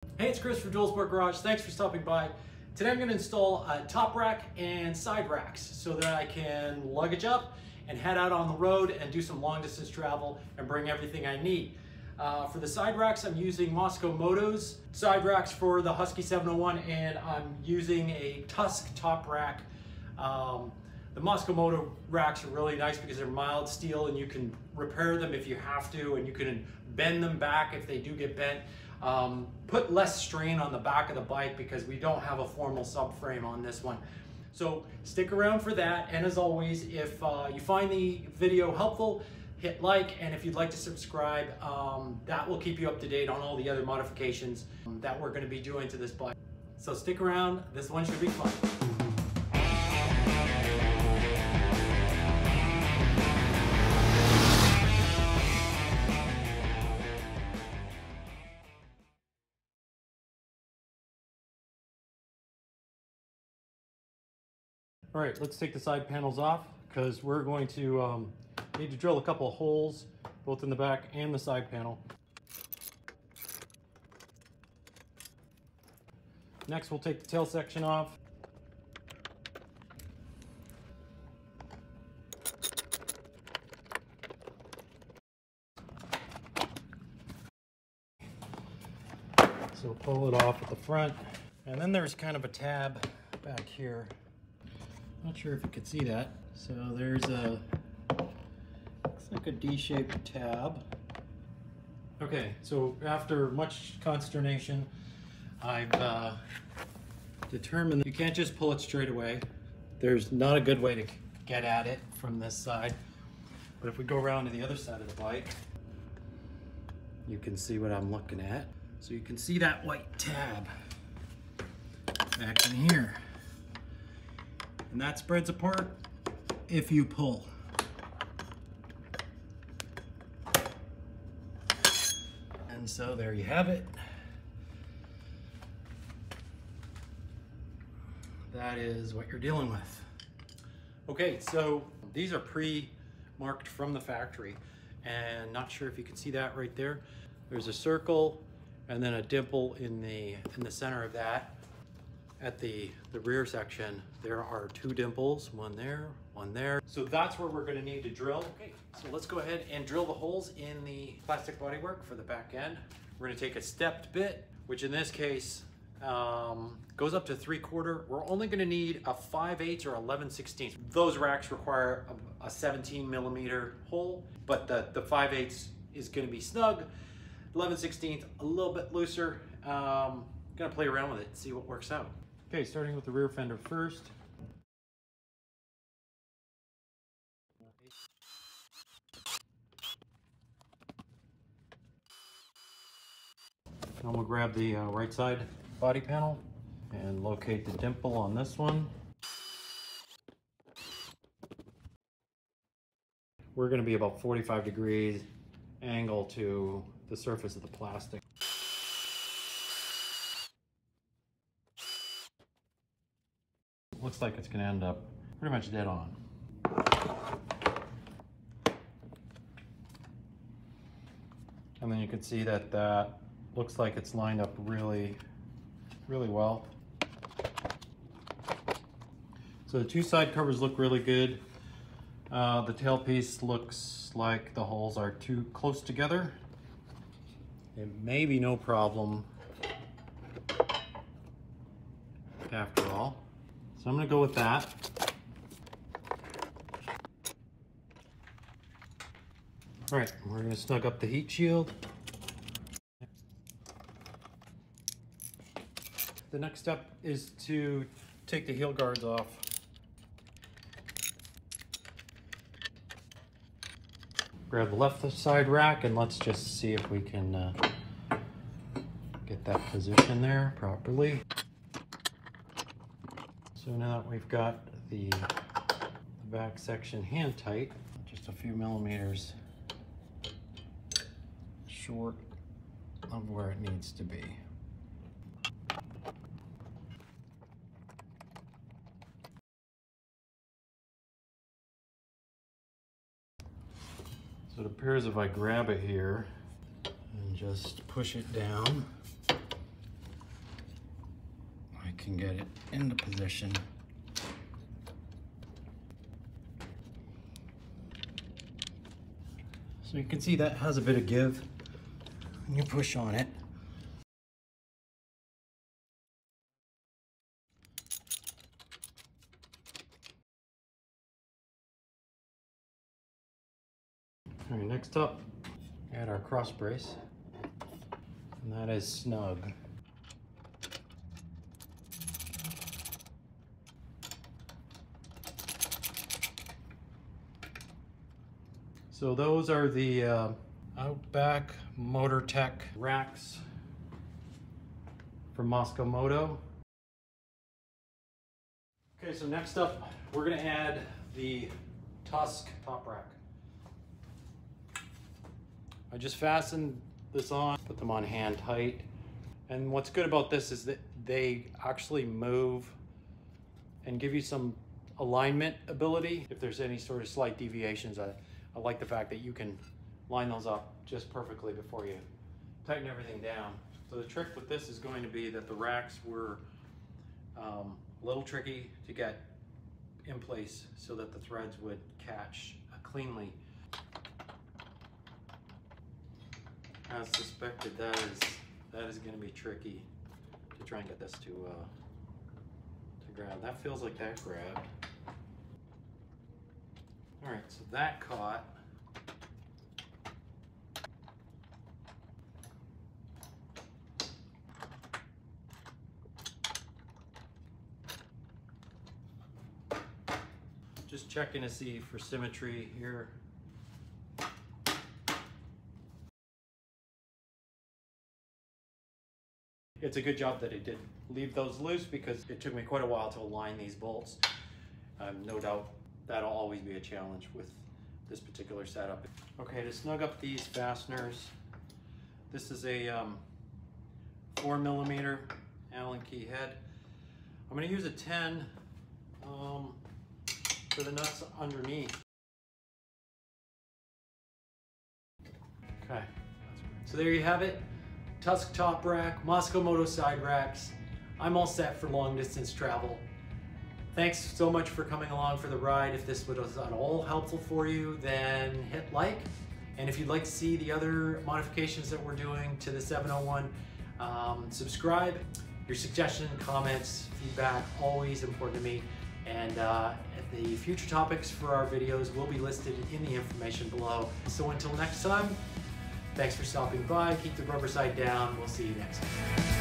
Hey, it's Chris from Joel's Sport Garage. Thanks for stopping by. Today I'm going to install a top rack and side racks so that I can luggage up and head out on the road and do some long distance travel and bring everything I need. For the side racks, I'm using Mosko Moto's side racks for the Husky 701, and I'm using a Tusk Top Rack. The Mosko Moto racks are really nice because they're mild steel and you can repair them if you have to, and you can bend them back if they do get bent. Put less strain on the back of the bike because we don't have a formal subframe on this one. So stick around for that, and as always, if you find the video helpful, hit like, and if you'd like to subscribe, that will keep you up to date on all the other modifications that we're going to be doing to this bike. So stick around, this one should be fun. All right, let's take the side panels off because we're going to need to drill a couple of holes both in the back and the side panel. Next, we'll take the tail section off. So pull it off at the front, and then there's kind of a tab back here. Not sure if you could see that. So there's a, looks like a D-shaped tab. Okay, so after much consternation, I've determined that you can't just pull it straight away. There's not a good way to get at it from this side. But if we go around to the other side of the bike, you can see what I'm looking at. So you can see that white tab back in here. And that spreads apart if you pull. And so there you have it. That is what you're dealing with. Okay, so these are pre-marked from the factory, and not sure if you can see that right there. There's a circle and then a dimple in the center of that. At the rear section, there are two dimples, one there, one there. So that's where we're gonna need to drill. Okay, so let's go ahead and drill the holes in the plastic bodywork for the back end. We're gonna take a stepped bit, which in this case goes up to 3/4. We're only gonna need a 5/8 or 11/16. Those racks require a 17mm hole, but the 5/8 is gonna be snug. 11/16 a little bit looser. Gonna play around with it and see what works out. Okay, starting with the rear fender first. Then we'll grab the right side body panel and locate the dimple on this one. We're going to be about 45 degrees angle to the surface of the plastic. Looks like it's going to end up pretty much dead on. And then you can see that that looks like it's lined up really, really well. So the two side covers look really good. The tailpiece looks like the holes are too close together. It may be no problem after all. So I'm going to go with that. All right, we're going to snug up the heat shield. The next step is to take the heel guards off. Grab the left side rack and let's just see if we can get that position there properly. So now that we've got the back section hand tight, just a few millimeters short of where it needs to be. So it appears if I grab it here and just push it down, can get it into position. So you can see that has a bit of give when you push on it. All right, next up, add our cross brace, and that is snug. So those are the Outback Motortek racks from Mosko Moto. Okay, so next up, we're gonna add the Tusk Top Rack. I just fastened this on, put them on hand tight. And what's good about this is that they actually move and give you some alignment ability. If there's any sort of slight deviations, I like the fact that you can line those up just perfectly before you tighten everything down. So the trick with this is going to be that the racks were a little tricky to get in place so that the threads would catch cleanly. As suspected, that is going to be tricky to try and get this to grab. That feels like that grabbed. All right, so that caught. Just checking to see for symmetry here. It's a good job that it did leave those loose because it took me quite a while to align these bolts. No doubt that'll always be a challenge with this particular setup. Okay, to snug up these fasteners, this is a 4mm Allen key head. I'm going to use a 10 for the nuts underneath. Okay, so there you have it. Tusk Top Rack, Mosko Moto Side Racks. I'm all set for long distance travel. Thanks so much for coming along for the ride. If this was at all helpful for you, then hit like. And if you'd like to see the other modifications that we're doing to the 701, subscribe. Your suggestions, comments, feedback, always important to me. And the future topics for our videos will be listed in the information below. So until next time, thanks for stopping by. Keep the rubber side down. We'll see you next time.